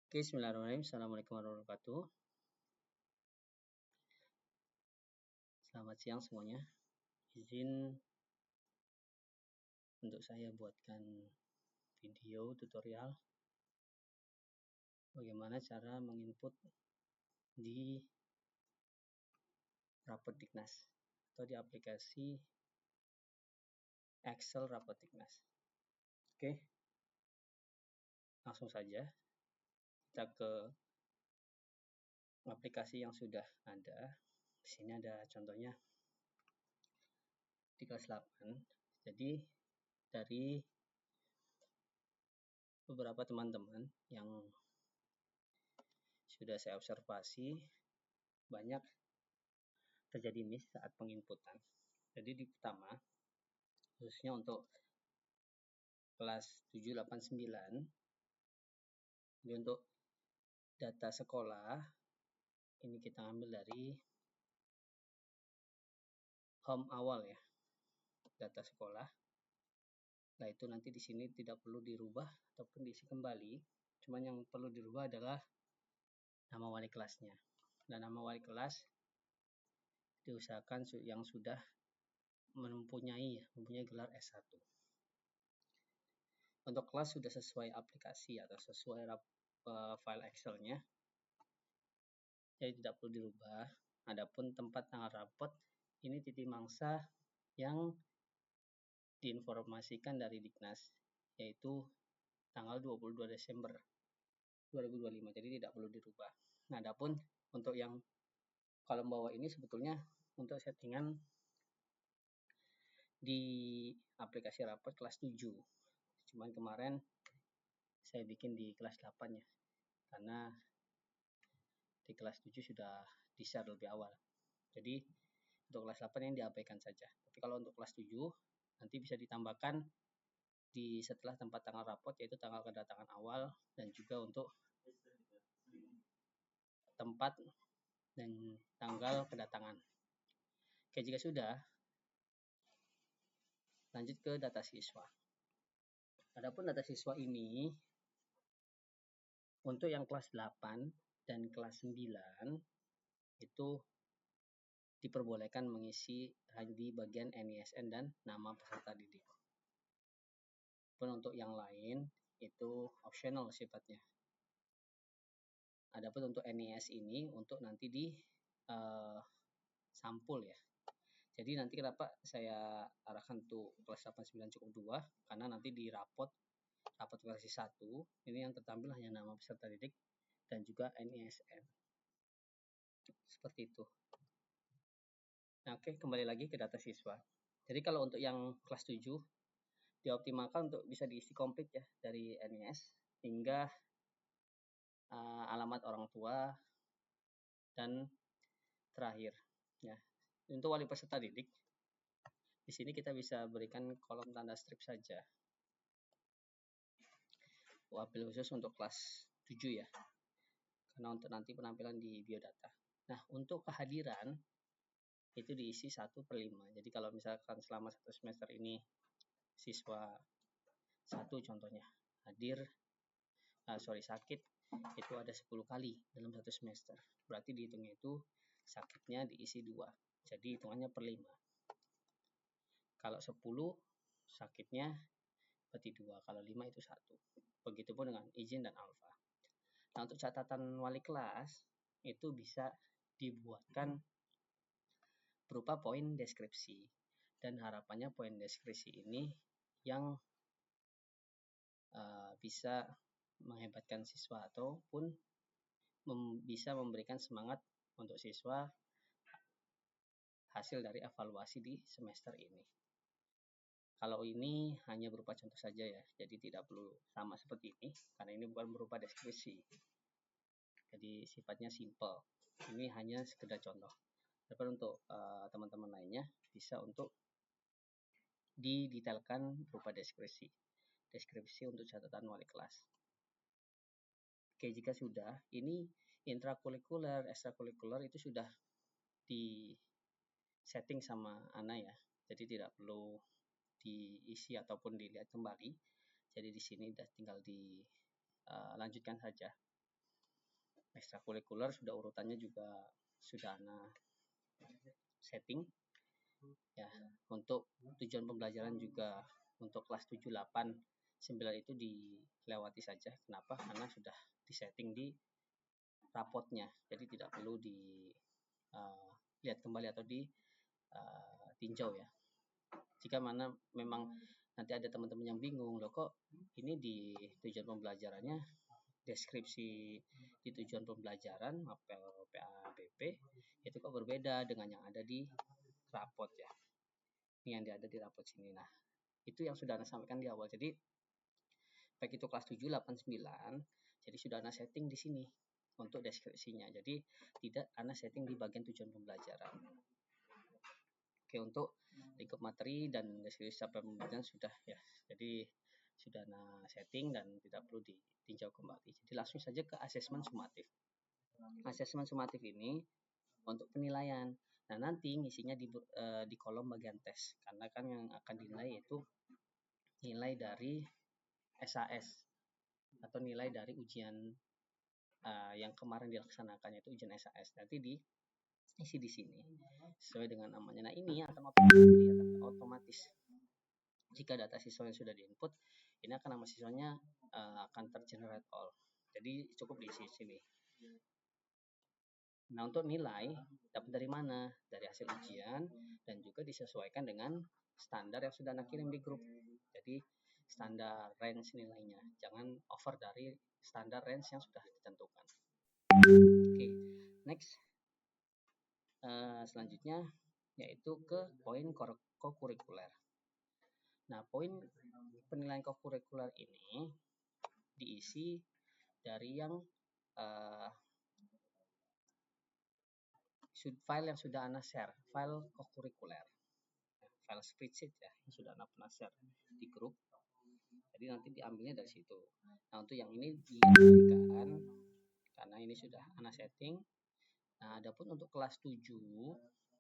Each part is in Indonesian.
Oke, bismillahirrahmanirrahim. Assalamualaikum warahmatullahi wabarakatuh. Selamat siang semuanya. Izin untuk saya buatkan video tutorial bagaimana cara menginput di rapot Dignas atau di aplikasi Excel rapot Dignas. Oke, langsung saja kita ke aplikasi yang sudah ada. Di sini ada contohnya di kelas 8. Jadi dari beberapa teman-teman yang sudah saya observasi, banyak terjadi miss saat penginputan. Jadi di pertama, khususnya untuk kelas 7, 8, 9, ini untuk data sekolah, ini kita ambil dari home awal ya, data sekolah. Nah itu nanti di sini tidak perlu dirubah ataupun diisi kembali, cuman yang perlu dirubah adalah nama wali kelasnya. Dan nama wali kelas diusahakan yang sudah mempunyai gelar S1. Untuk kelas sudah sesuai aplikasi atau sesuai file Excel-nya, jadi tidak perlu dirubah. Adapun tempat tanggal rapot, ini titik mangsa yang diinformasikan dari Dignas, yaitu tanggal 22 Desember 2025, jadi tidak perlu dirubah. Nah, adapun untuk yang kolom bawah ini sebetulnya untuk settingan di aplikasi rapot kelas 7. Cuman kemarin saya bikin di kelas 8 ya, karena di kelas 7 sudah di-share lebih awal. Jadi untuk kelas 8 yang diabaikan saja. Tapi kalau untuk kelas 7 nanti bisa ditambahkan di setelah tempat tanggal rapot, yaitu tanggal kedatangan awal dan juga untuk tempat dan tanggal kedatangan. Oke, jika sudah, lanjut ke data siswa. Adapun data siswa ini untuk yang kelas 8 dan kelas 9 itu diperbolehkan mengisi di bagian NISN dan nama peserta didik. Pun untuk yang lain itu optional sifatnya. Adapun untuk NIS ini untuk nanti di sampul ya. Jadi nanti kenapa saya arahkan untuk kelas 8 9 cukup 2, karena nanti di rapot versi 1 ini yang tertampil hanya nama peserta didik dan juga NISN. Seperti itu. Nah, oke, kembali lagi ke data siswa. Jadi kalau untuk yang kelas 7 dioptimalkan untuk bisa diisi komplit ya, dari NIS hingga alamat orang tua dan terakhir ya. Untuk wali peserta didik, di sini kita bisa berikan kolom tanda strip saja. Wabil khusus untuk kelas 7 ya, karena untuk nanti penampilan di biodata. Nah, untuk kehadiran itu diisi 1/5. Jadi kalau misalkan selama 1 semester ini siswa 1 contohnya hadir sakit, itu ada 10 kali dalam 1 semester. Berarti dihitungnya itu sakitnya diisi 2. Jadi hitungannya per 5. Kalau 10 sakitnya berarti 2. Kalau 5 itu 1. Begitupun dengan izin dan alfa. Nah, untuk catatan wali kelas itu bisa dibuatkan berupa poin deskripsi. Dan harapannya poin deskripsi ini yang bisa menghebatkan siswa ataupun bisa memberikan semangat untuk siswa hasil dari evaluasi di semester ini. Kalau ini hanya berupa contoh saja ya, jadi tidak perlu sama seperti ini, karena ini bukan berupa deskripsi. Jadi sifatnya simple. Ini hanya sekedar contoh. Tapi untuk teman-teman lainnya bisa untuk didetailkan berupa deskripsi. Deskripsi untuk catatan wali kelas. Oke, jika sudah, ini intrakurikuler, ekstrakurikuler itu sudah di setting sama Ana ya. Jadi tidak perlu diisi ataupun dilihat kembali. Jadi di sini tinggal dilanjutkan saja. ekstrakurikuler sudah urutannya juga sudah Ana setting ya. Untuk tujuan pembelajaran juga untuk kelas 7, 8, 9 itu dilewati saja. Kenapa? Karena sudah disetting di rapotnya, jadi tidak perlu lihat kembali atau ditinjau ya. Jika mana memang nanti ada teman-teman yang bingung, loh kok ini di tujuan pembelajarannya, deskripsi di tujuan pembelajaran mapel PABP itu kok berbeda dengan yang ada di rapot ya. Ini yang ada di rapot sini. Nah, itu yang sudah Ana sampaikan di awal. Jadi baik itu kelas 7, 8, 9, jadi sudah Ana setting di sini untuk deskripsinya. Jadi tidak Ana setting di bagian tujuan pembelajaran. Oke, untuk lingkup materi dan deskripsi sampai pembelajaran sudah ya. Jadi sudah Ana setting dan tidak perlu ditinjau kembali. Jadi langsung saja ke asesmen sumatif. Asesmen sumatif ini untuk penilaian. Nah, nanti ngisinya di kolom bagian tes. Karena kan yang akan dinilai itu nilai dari SAS atau nilai dari ujian yang kemarin dilaksanakan, yaitu ujian SAS. Nanti diisi di sini sesuai dengan namanya. Nah, ini akan otomatis jika data siswa yang sudah diinput, ini akan nama siswanya akan tergenerate all. Jadi cukup diisi sini. Nah, untuk nilai dapat dari mana? Dari hasil ujian dan juga disesuaikan dengan standar yang sudah Anda kirim di grup. Jadi standar range nilainya, jangan over dari standar range yang sudah ditentukan. Oke, next. Selanjutnya yaitu ke poin kokurikuler. Nah, poin penilaian kokurikuler ini diisi dari yang file yang sudah Anda share, file kokurikuler, file spreadsheet ya, yang sudah Anda pernah share di grup. Jadi nanti diambilnya dari situ. Nah, untuk yang ini dikembalikan karena ini sudah Anda setting. Nah, adapun untuk kelas 7,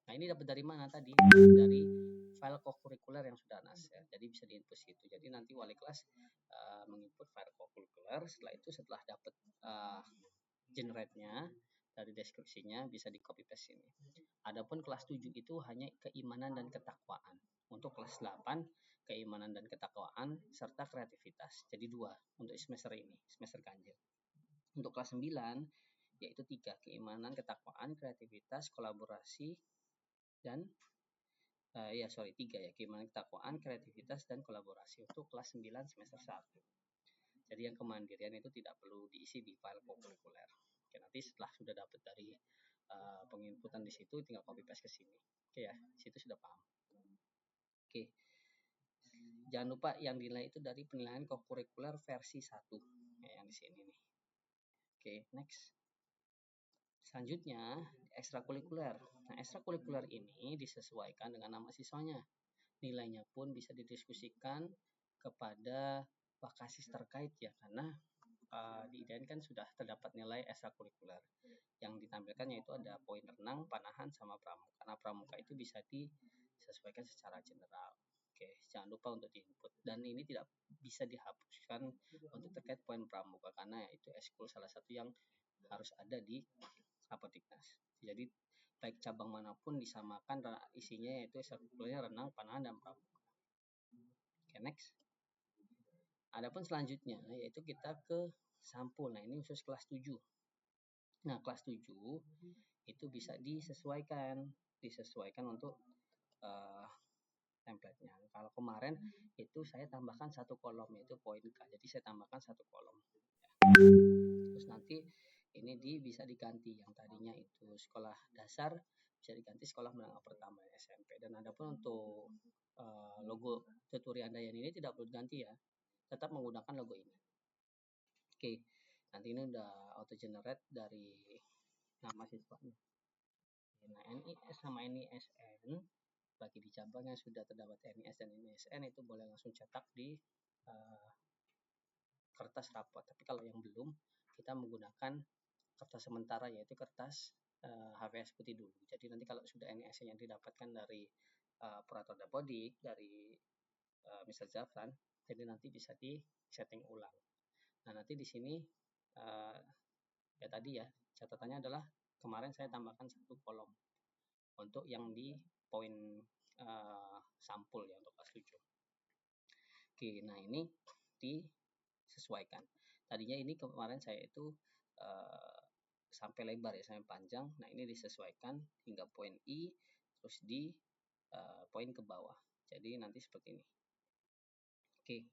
nah ini dapat dari mana tadi? Dari file kokurikuler yang sudah Anda share. Jadi bisa diinput situ. Jadi nanti wali kelas menginput file kokurikuler. Setelah itu, setelah dapat generate-nya dari deskripsinya, bisa di copy paste sini. Adapun kelas 7 itu hanya keimanan dan ketakwaan. Untuk kelas 8, keimanan dan ketakwaan serta kreativitas. Jadi 2 untuk semester ini, semester ganjil. Untuk kelas 9 yaitu 3, keimanan, ketakwaan, kreativitas, kolaborasi dan 3 ya, keimanan, ketakwaan, kreativitas dan kolaborasi untuk kelas 9 semester 1. Jadi yang kemandirian itu tidak perlu diisi di file kokurikuler. Oke, nanti setelah sudah dapat dari penginputan di situ, tinggal copy paste ke sini. Oke ya, situ sudah paham. Oke, jangan lupa yang dinilai itu dari penilaian kokurikuler versi 1 ya, yang di sini nih. Oke, next. Selanjutnya ekstrakurikuler. Nah, ekstrakurikuler ini disesuaikan dengan nama siswanya. Nilainya pun bisa didiskusikan kepada Wakasis terkait ya, karena di IDN kan sudah terdapat nilai ekstrakurikuler. Yang ditampilkan yaitu ada poin renang, panahan, sama pramuka. Nah, pramuka itu bisa disesuaikan secara general. Oke, jangan lupa untuk diinput. Dan ini tidak bisa dihapuskan untuk terkait poin pramuka karena itu eskul salah satu yang harus ada di rapot Diknas. Jadi baik cabang manapun disamakan isinya, yaitu ekstrakurikulernya renang, panahan, dan pramuka. Oke, next. Adapun selanjutnya yaitu kita ke sampul. Nah, ini khusus kelas 7. Nah, kelas 7 itu bisa disesuaikan untuk template-nya. Kalau kemarin itu saya tambahkan 1 kolom, yaitu poin K. Jadi saya tambahkan 1 kolom. Terus nanti ini bisa diganti, yang tadinya itu sekolah dasar bisa diganti sekolah menengah pertama SMP. Dan adapun untuk logo Tuturi Handayani ini tidak perlu diganti ya, tetap menggunakan logo ini. Oke, nanti ini udah auto generate dari nama siswanya. Nah, NIS sama NISN bagi di cabang yang sudah terdapat NIS dan NISN itu boleh langsung cetak di kertas rapot. Tapi kalau yang belum, kita menggunakan kertas sementara, yaitu kertas HVS putih dulu. Jadi nanti kalau sudah NIS yang didapatkan dari operator dapodik, dari Mr. Zafran, jadi nanti bisa di setting ulang. Nah, nanti di sini ya tadi ya, catatannya adalah kemarin saya tambahkan 1 kolom untuk yang di poin sampul ya untuk kelas 7. Oke, nah ini disesuaikan. Tadinya ini kemarin saya itu sampai lebar ya, sampai panjang. Nah ini disesuaikan hingga poin I, terus di poin ke bawah. Jadi nanti seperti ini. Oke,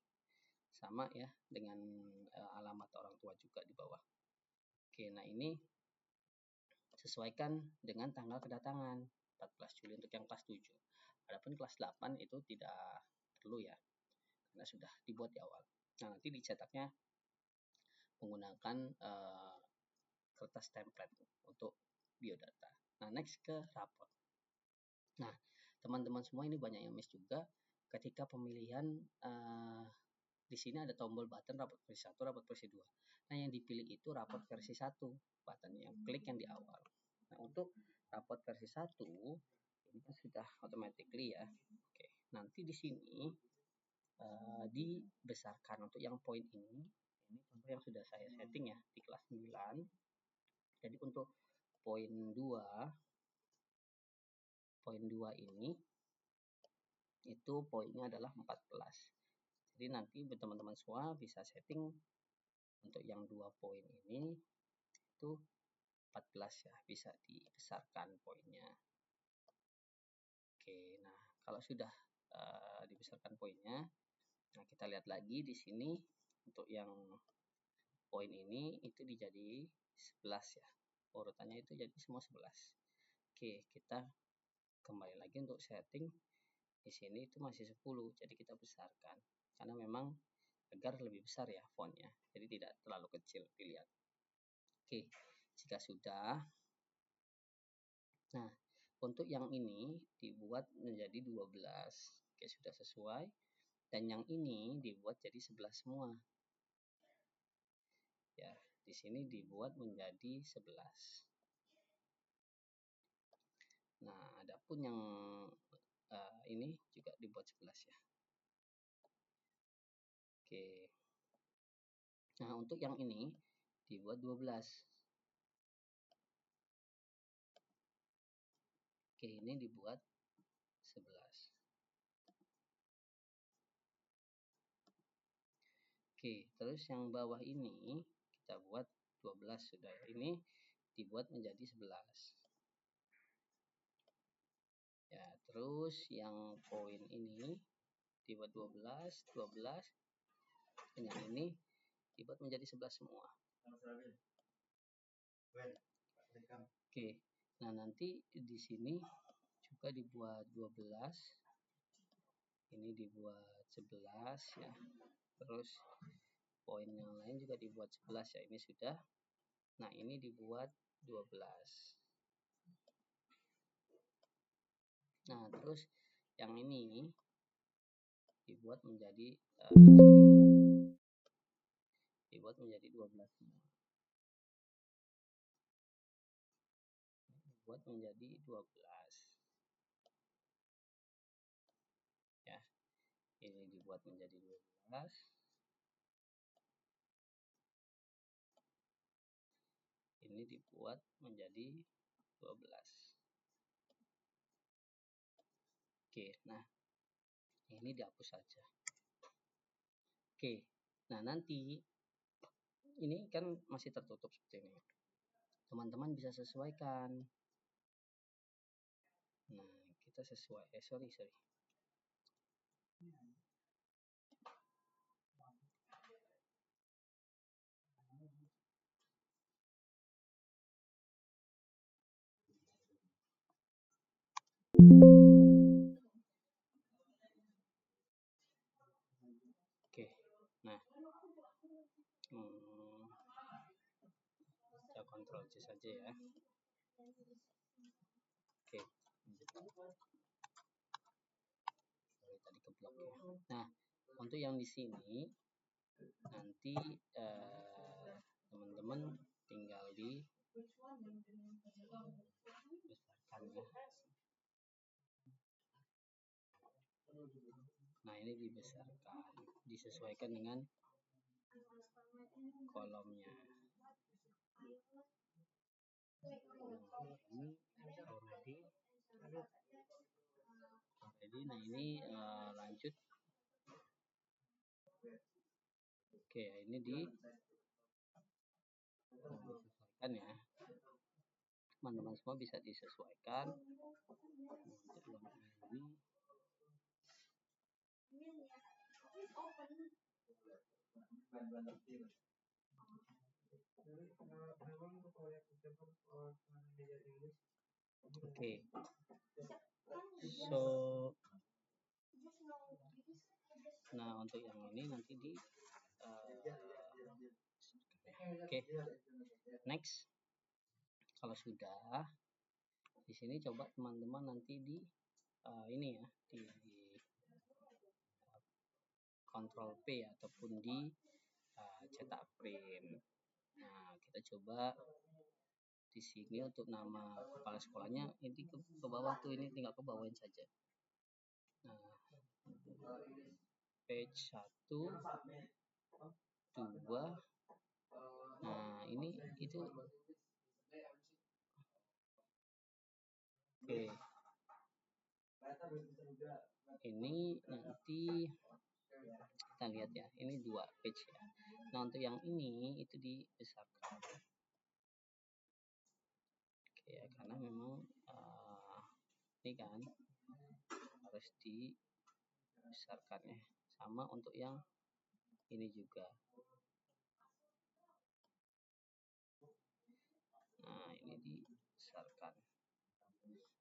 sama ya dengan alamat orang tua juga di bawah. Oke, nah ini sesuaikan dengan tanggal kedatangan 14 Juli untuk yang kelas 7. Adapun kelas 8 itu tidak perlu ya, karena sudah dibuat di awal. Nah, nanti dicetaknya menggunakan kertas template untuk biodata. Nah, next ke rapot. Nah, teman-teman semua ini banyak yang miss juga ketika pemilihan di sini ada tombol button rapot versi 1, rapot versi 2. Nah, yang dipilih itu rapot versi 1, button yang klik yang di awal. Nah, untuk rapot versi 1 ini kan sudah automatically ya. Oke, nanti di sini dibesarkan untuk yang poin ini contoh yang sudah saya setting ya di kelas 9. Jadi untuk poin 2 ini itu poinnya adalah 14. Jadi nanti teman-teman semua bisa setting untuk yang 2 poin ini itu 14 ya, bisa dibesarkan poinnya. Oke, nah kalau sudah dibesarkan poinnya, nah kita lihat lagi di sini untuk yang poin ini itu dijadi 11 ya. Urutannya itu jadi semua 11. Oke, kita kembali lagi untuk setting. Di sini itu masih 10, jadi kita besarkan. Karena memang agar lebih besar ya fontnya, jadi tidak terlalu kecil dilihat. Oke, jika sudah, nah untuk yang ini dibuat menjadi 12. Oke, sudah sesuai. Dan yang ini dibuat jadi 11 semua. Ya, di sini dibuat menjadi 11. Nah, adapun yang ini juga dibuat 11 ya. Oke. Nah, untuk yang ini dibuat 12. Oke, ini dibuat 11. Oke, terus yang bawah ini kita buat 12 sudah. Ini dibuat menjadi 11. Ya, terus yang poin ini dibuat 12, 12. Dan yang ini dibuat menjadi 11 semua. Oke. Nah, nanti di sini juga dibuat 12. Ini dibuat 11 ya. Terus poin yang lain juga dibuat 11 ya. Ini sudah. Nah, ini dibuat 12. Nah, terus yang ini dibuat menjadi dibuat menjadi 12 semua. Dibuat menjadi 12. Ya. Ini dibuat menjadi 12. Ini dibuat menjadi 12. Oke, nah ini dihapus saja. Oke, nah nanti ini kan masih tertutup seperti ini. Teman-teman bisa sesuaikan. Nah, kita sesuai. Sorry. Oke, nah kita kontrol C saja ya. Oke, sorry tadi keblok ya. Nah, untuk yang di sini nanti teman-teman tinggal di besarkan ya. Nah, ini dibesarkan, disesuaikan dengan kolomnya. ini already. Nah ini lanjut. Oke, ini disesuaikan ya. Teman-teman semua bisa disesuaikan. Untuk yang ini oke. So nah untuk yang ini nanti di oke. Next, kalau sudah di sini coba teman-teman nanti di ini ya, di Ctrl P ataupun di cetak print. Nah kita coba di sini untuk nama kepala sekolahnya ini ke bawah tuh, ini tinggal ke bawahin saja. Nah page 1 2. Nah ini itu oke. Ini nanti kita lihat ya, ini 2 page ya. Nah untuk yang ini itu dibesarkan. Oke ya, karena memang ini kan harus dibesarkan ya. Sama untuk yang ini juga. Nah ini dibesarkan.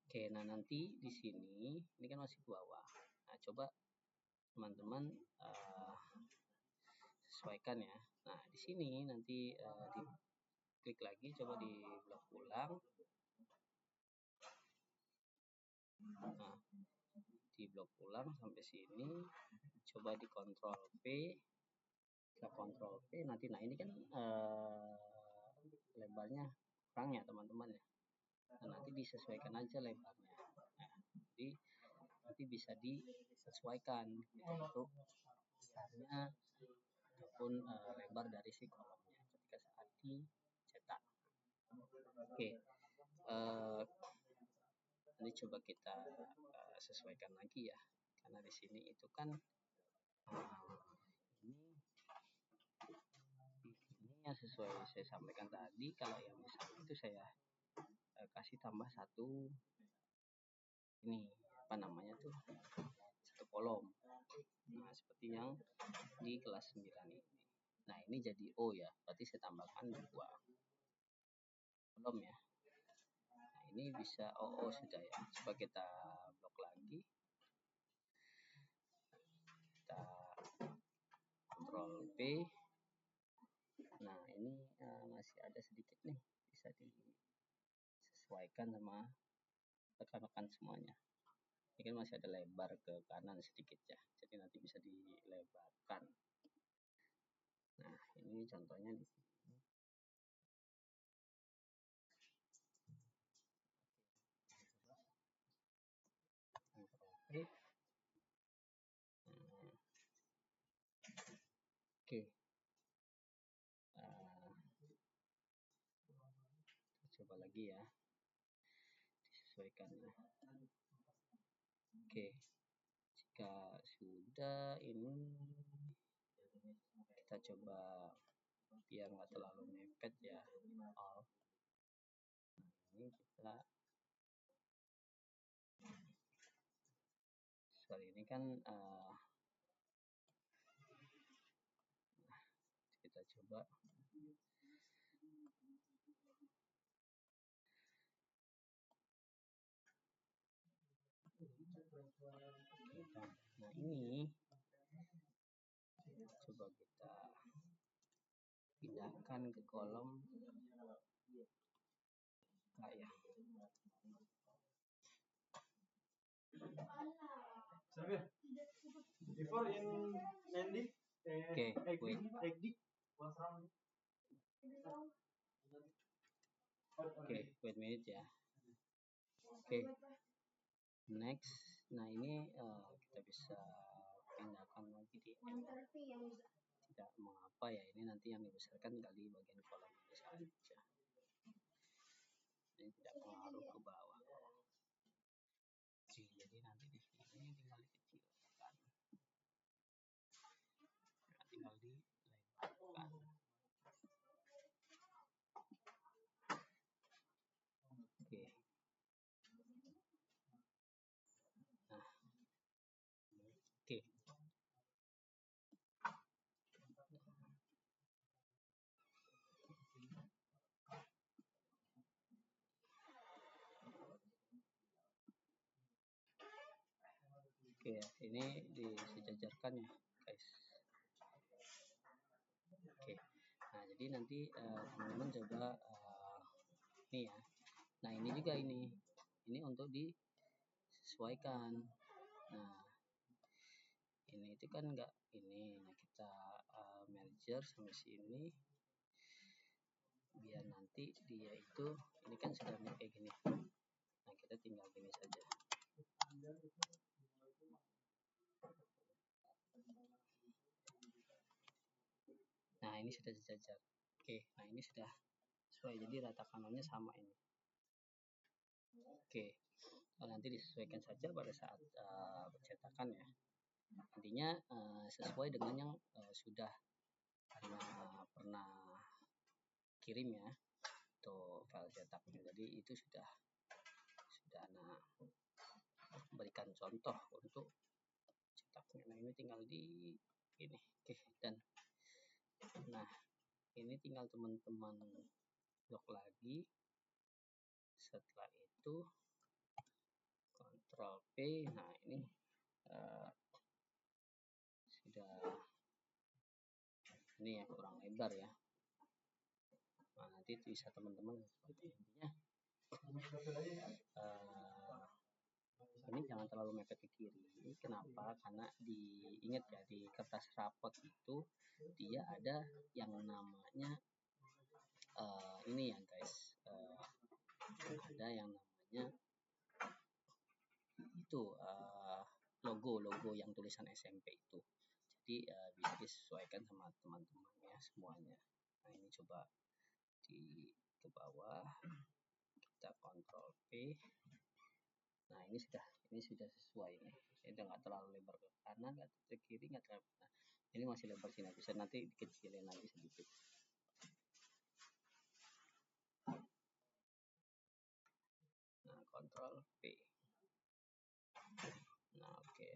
Oke, nah nanti di sini ini kan masih bawah. Nah coba teman-teman sesuaikan ya. Nah di sini nanti diklik lagi, coba di blok ulang. Nah di blok ulang sampai sini, coba di Ctrl P. Setelah Ctrl P nanti, nah ini kan lebarnya kurang ya teman-teman ya. Nah, nanti disesuaikan aja lebarnya. Nah, jadi nanti bisa disesuaikan gitu, untuk besarnya ataupun lebar dari si kolomnya ketika saat dicetak. Oke, nanti coba kita sesuaikan lagi ya, karena di sini itu kan ini yang sesuai saya sampaikan tadi. Kalau yang misalnya itu saya kasih tambah satu ini apa namanya tuh, satu kolom. Nah seperti yang di kelas 9 ini. Nah ini jadi O ya, berarti saya tambahkan 2 kolom ya. Nah ini bisa OO sudah ya. Coba kita blok lagi, kita Ctrl P. Nah ini masih ada sedikit nih, bisa disesuaikan sama rekan-rekan semuanya. Ini kan masih ada lebar ke kanan sedikit ya, jadi nanti bisa dilebarkan. Nah ini contohnya di sini. Oke, coba lagi ya, disesuaikan ya. Oke, jika sudah ini kita coba biar nggak terlalu mepet ya all. Ini kita ini kan kita coba nah ini coba kita pindahkan ke kolom kayak before in landing. Okay, wait. Okay, wait minute ya. Oke, next. Nah ini kita bisa pindahkan lagi di tidak mengapa ya, ini nanti yang dibesarkan tinggal di bagian kolom saja. Oke, ini disejajarkan ya guys. Oke, nah jadi nanti teman-teman coba ini ya. Nah ini juga ini untuk disesuaikan. Nah ini itu kan enggak ini. Nah kita merger sampai sini biar nanti dia itu ini kan sudah kayak gini. Nah kita tinggal gini saja. Nah ini sudah sejajar. Oke, nah ini sudah sesuai, jadi rata kanannya sama ini. Oke, nanti disesuaikan saja pada saat pencetakan ya. Intinya sesuai dengan yang sudah pernah kirim ya, untuk file cetaknya. Jadi itu sudah Ana berikan contoh untuk cetaknya. Nah ini tinggal di ini. Oke, dan nah ini tinggal teman-teman blok lagi. Setelah itu Ctrl P. Nah ini sudah ini ya, kurang lebar ya. Nah nanti bisa teman-teman intinya ini jangan terlalu mepet ke kiri. Kenapa? Karena diingat ya, di kertas rapot itu dia ada yang namanya ini ya guys, ada yang namanya itu logo yang tulisan SMP itu. Jadi bisa disesuaikan sama teman-teman ya semuanya. Nah ini coba ke bawah, kita Ctrl P. Nah ini sudah sesuai nih. Ini udah nggak terlalu lebar ke kanan, nggak ke kiri, nggak terlalu. Nah, ini masih lebar sini, bisa nanti dikecilin lagi sedikit. Nah Ctrl P. Nah oke.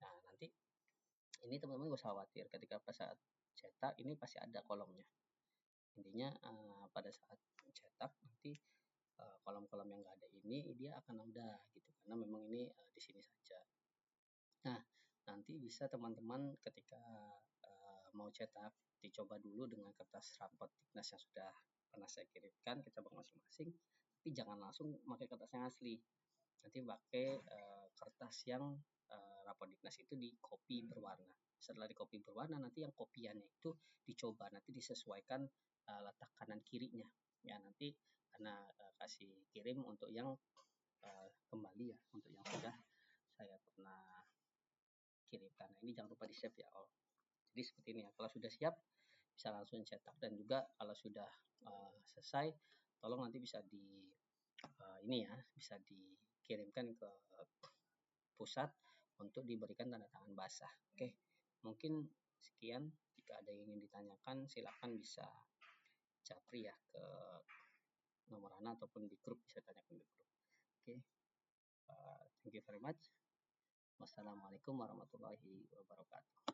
Nah nanti ini teman-teman gak usah khawatir, ketika pas saat cetak ini pasti ada kolomnya. Intinya pada saat cetak nanti kolom-kolom yang nggak ada ini dia akan ada gitu, karena memang ini di sini saja. Nah nanti bisa teman-teman ketika mau cetak dicoba dulu dengan kertas rapot Dignas yang sudah pernah saya kirimkan ke cabang masing-masing, tapi jangan langsung pakai kertas yang asli. Nanti pakai kertas yang rapot Dignas itu di copy berwarna. Setelah di copy berwarna, nanti yang kopiannya itu dicoba, nanti disesuaikan letak kanan kirinya. Ya nanti karena kasih kirim untuk yang kembali ya, untuk yang sudah saya pernah kirimkan. Nah, ini jangan lupa di save ya. Jadi seperti ini ya. Kalau sudah siap bisa langsung cetak, dan juga kalau sudah selesai tolong nanti bisa ini ya, bisa dikirimkan ke pusat untuk diberikan tanda tangan basah. Oke, mungkin sekian. Jika ada yang ingin ditanyakan silakan bisa japri ya ke nomor Ana ataupun di grup, bisa tanyakan di grup. Oke, thank you very much. Wassalamualaikum warahmatullahi wabarakatuh.